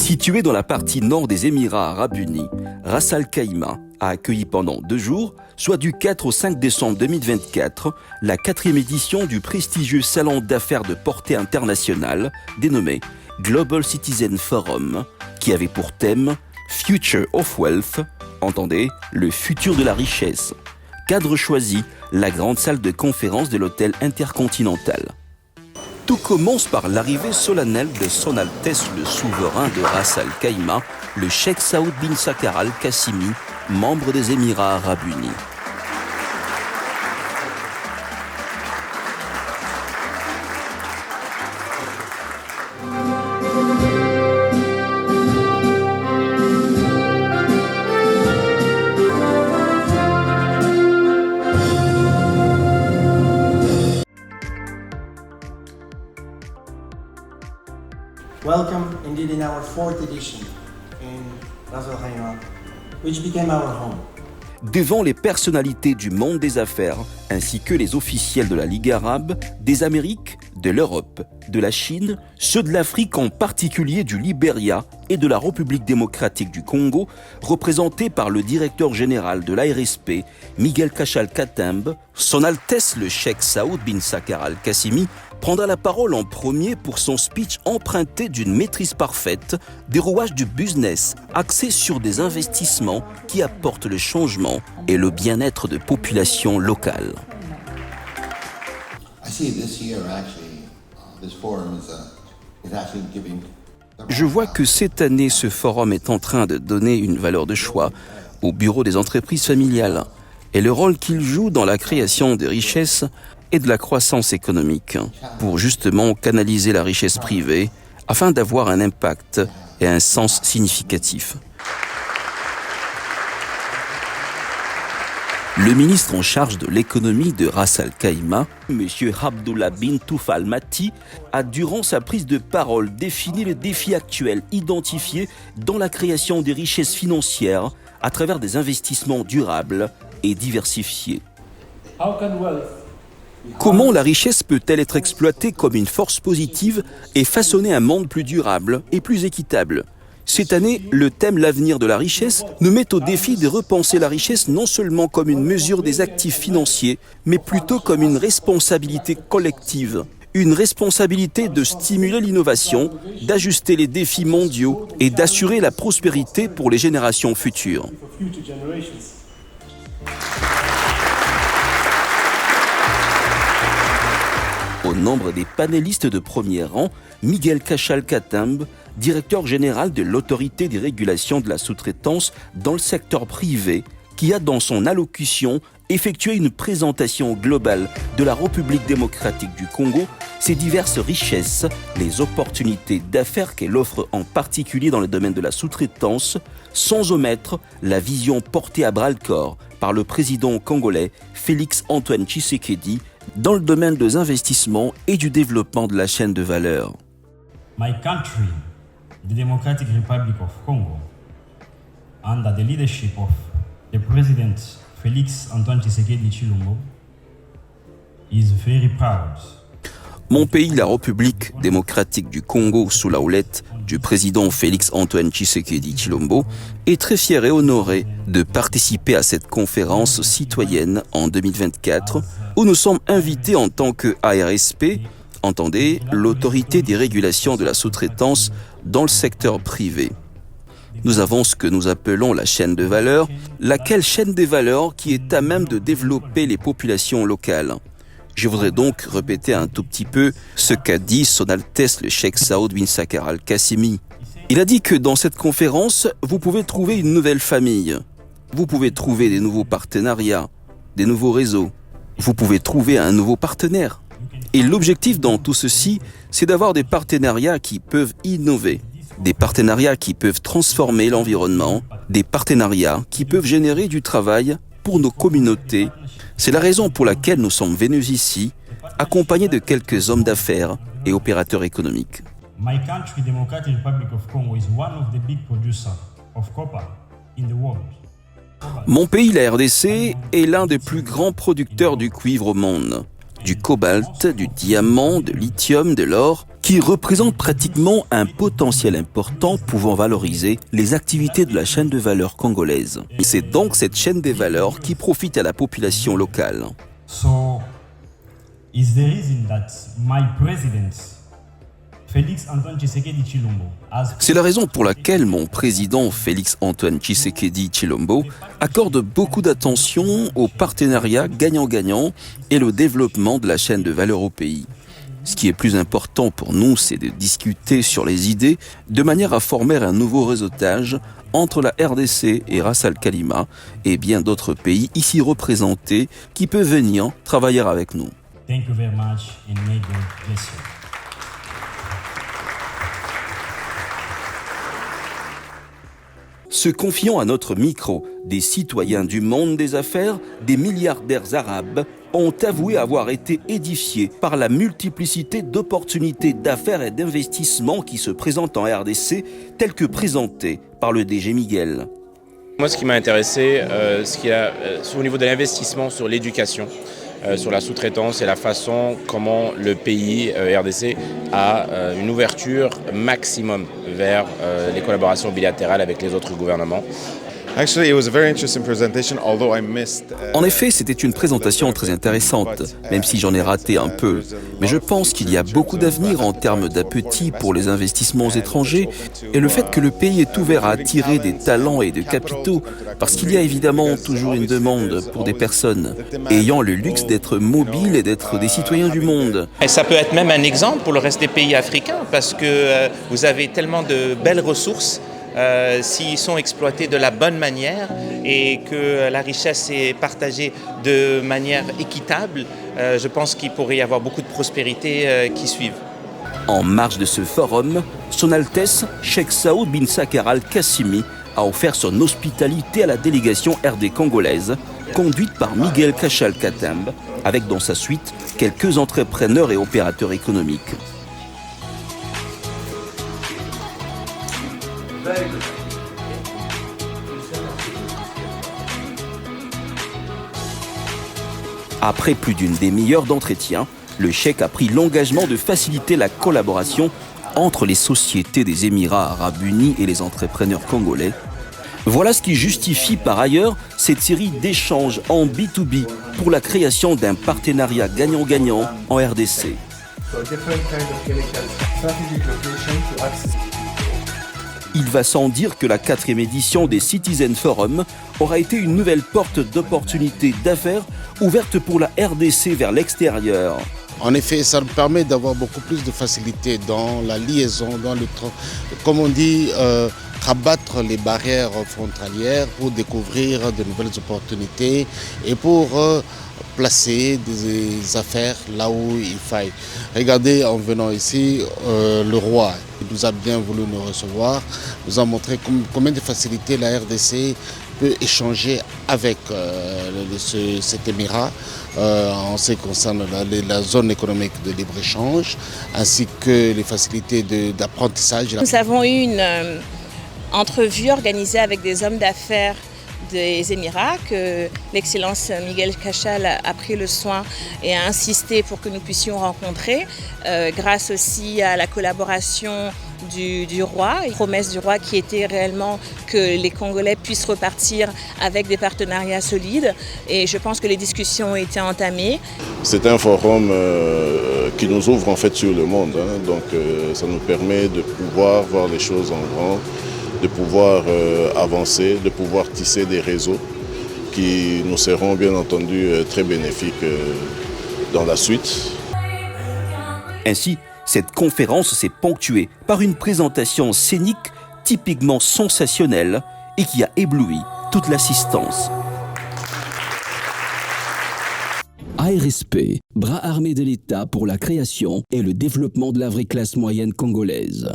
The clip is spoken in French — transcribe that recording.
Situé dans la partie nord des Émirats arabes unis, Ras Al Khaimah a accueilli pendant 2 jours, soit du 4 au 5 décembre 2024, la 4e édition du prestigieux salon d'affaires de portée internationale dénommé Global Citizen Forum, qui avait pour thème Future of Wealth, entendez, le futur de la richesse. Cadre choisi, la grande salle de conférence de l'hôtel Intercontinental. Tout commence par l'arrivée solennelle de Son Altesse le souverain de Ras Al Khaimah, le Cheikh Saoud bin Sakhar Al-Qassimi, membre des Émirats arabes unis. Welcome indeed in our 4th edition in Ras Al Khaimah, which became our home. Devant les personnalités du monde des affaires, ainsi que les officiels de la Ligue arabe, des Amériques, de l'Europe, de la Chine, ceux de l'Afrique en particulier du Libéria et de la République démocratique du Congo, représentés par le directeur général de l'ARSP, Miguel Kachal-Katembe, Son Altesse le Cheikh Saoud bin Sakhar Al-Qassimi prendra la parole en premier pour son speech emprunté d'une maîtrise parfaite des rouages du business, axé sur des investissements qui apportent le changement et le bien-être de populations locales. Je vois que cette année, ce forum est en train de donner une valeur de choix au bureau des entreprises familiales et le rôle qu'il joue dans la création des richesses et de la croissance économique pour justement canaliser la richesse privée afin d'avoir un impact et un sens significatif. Le ministre en charge de l'économie de Ras Al Khaimah, M. Abdullah bin Toufal Mati, a durant sa prise de parole défini les défis actuels identifiés dans la création des richesses financières à travers des investissements durables et diversifiés. Comment la richesse peut-elle être exploitée comme une force positive et façonner un monde plus durable et plus équitable ? Cette année, le thème « L'avenir de la richesse » nous met au défi de repenser la richesse non seulement comme une mesure des actifs financiers, mais plutôt comme une responsabilité collective. Une responsabilité de stimuler l'innovation, d'ajuster les défis mondiaux et d'assurer la prospérité pour les générations futures. Au nombre des panélistes de premier rang, Miguel Kachal-Katembe, directeur général de l'autorité des régulations de la sous-traitance dans le secteur privé, qui a dans son allocution effectué une présentation globale de la République démocratique du Congo, ses diverses richesses, les opportunités d'affaires qu'elle offre en particulier dans le domaine de la sous-traitance, sans omettre la vision portée à bras-le-corps par le président congolais Félix Antoine Tshisekedi dans le domaine des investissements et du développement de la chaîne de valeur. My country, the Democratic Republic of Congo, under the leadership of the President Félix Antoine Tshisekedi Tshilombo, is very proud. Mon pays, la République démocratique du Congo, sous la houlette du président Félix Antoine Tshisekedi Tshilombo, est très fier et honoré de participer à cette conférence citoyenne en 2024, où nous sommes invités en tant que ARSP, entendez, l'autorité des régulations de la sous-traitance dans le secteur privé. Nous avons ce que nous appelons la chaîne de valeur, laquelle chaîne des valeurs qui est à même de développer les populations locales. Je voudrais donc répéter un tout petit peu ce qu'a dit Son Altesse le Cheikh Saoud bin Sakhar Al-Qassimi. Il a dit que dans cette conférence, vous pouvez trouver une nouvelle famille. Vous pouvez trouver des nouveaux partenariats, des nouveaux réseaux. Vous pouvez trouver un nouveau partenaire. Et l'objectif dans tout ceci, c'est d'avoir des partenariats qui peuvent innover, des partenariats qui peuvent transformer l'environnement, des partenariats qui peuvent générer du travail pour nos communautés. C'est la raison pour laquelle nous sommes venus ici, accompagnés de quelques hommes d'affaires et opérateurs économiques. My country, Democratic Republic of Congo, is one of the big producers of copper in the world. Mon pays, la RDC, est l'un des plus grands producteurs du cuivre au monde. Du cobalt, du diamant, de lithium, de l'or, qui représente pratiquement un potentiel important pouvant valoriser les activités de la chaîne de valeur congolaise. C'est donc cette chaîne des valeurs qui profite à la population locale. So, is the reason that my president, Félix Antoine Tshisekedi Tshilombo, C'est la raison pour laquelle mon président Félix Antoine Tshisekedi Tshilombo accorde beaucoup d'attention au partenariat gagnant-gagnant et le développement de la chaîne de valeur au pays. Ce qui est plus important pour nous, c'est de discuter sur les idées de manière à former un nouveau réseautage entre la RDC et Ras Al Khaimah et bien d'autres pays ici représentés qui peuvent venir travailler avec nous. Thank you very much and may God bless you. Se confiant à notre micro, des citoyens du monde des affaires, des milliardaires arabes, ont avoué avoir été édifiés par la multiplicité d'opportunités d'affaires et d'investissements qui se présentent en RDC, telles que présentées par le DG Miguel. Moi, ce qui m'a intéressé, au niveau de l'investissement sur l'éducation, sur la sous-traitance et la façon comment le pays RDC a une ouverture maximum vers les collaborations bilatérales avec les autres gouvernements. En effet, c'était une présentation très intéressante, même si j'en ai raté un peu. Mais je pense qu'il y a beaucoup d'avenir en termes d'appétit pour les investissements étrangers et le fait que le pays est ouvert à attirer des talents et de capitaux, parce qu'il y a évidemment toujours une demande pour des personnes ayant le luxe d'être mobiles et d'être des citoyens du monde. Et ça peut être même un exemple pour le reste des pays africains, parce que vous avez tellement de belles ressources. S'ils sont exploités de la bonne manière et que la richesse est partagée de manière équitable, je pense qu'il pourrait y avoir beaucoup de prospérité qui suivent. En marge de ce forum, Son Altesse Cheikh Saoud bin Saker Al-Qassimi a offert son hospitalité à la délégation RD congolaise, conduite par Miguel Kachal Katembe, avec dans sa suite quelques entrepreneurs et opérateurs économiques. Après plus d'une demi-heure d'entretien, le cheikh a pris l'engagement de faciliter la collaboration entre les sociétés des Émirats arabes unis et les entrepreneurs congolais. Voilà ce qui justifie par ailleurs cette série d'échanges en B2B pour la création d'un partenariat gagnant-gagnant en RDC. Il va sans dire que la 4e édition des Citizen Forum aura été une nouvelle porte d'opportunités d'affaires ouverte pour la RDC vers l'extérieur. En effet, ça nous permet d'avoir beaucoup plus de facilité dans la liaison, dans le comme on dit, rabattre les barrières frontalières pour découvrir de nouvelles opportunités et pour placer des affaires là où il faille. Regardez, en venant ici, le roi nous a bien voulu nous recevoir, nous a montré combien de facilité la RDC peut échanger avec cet émirat en ce qui concerne la zone économique de libre-échange, ainsi que les facilités d'apprentissage. Nous avons eu une entrevue organisée avec des hommes d'affaires des Émirats que l'excellence Miguel Kachal a pris le soin et a insisté pour que nous puissions rencontrer, grâce aussi à la collaboration du roi, une promesse du roi qui était réellement que les Congolais puissent repartir avec des partenariats solides, et je pense que les discussions ont été entamées. C'est un forum qui nous ouvre en fait sur le monde, donc ça nous permet de pouvoir voir les choses en grand, de pouvoir avancer, de pouvoir tisser des réseaux qui nous seront bien entendu très bénéfiques dans la suite. Ainsi, cette conférence s'est ponctuée par une présentation scénique typiquement sensationnelle et qui a ébloui toute l'assistance. ARSP, bras armé de l'État pour la création et le développement de la vraie classe moyenne congolaise.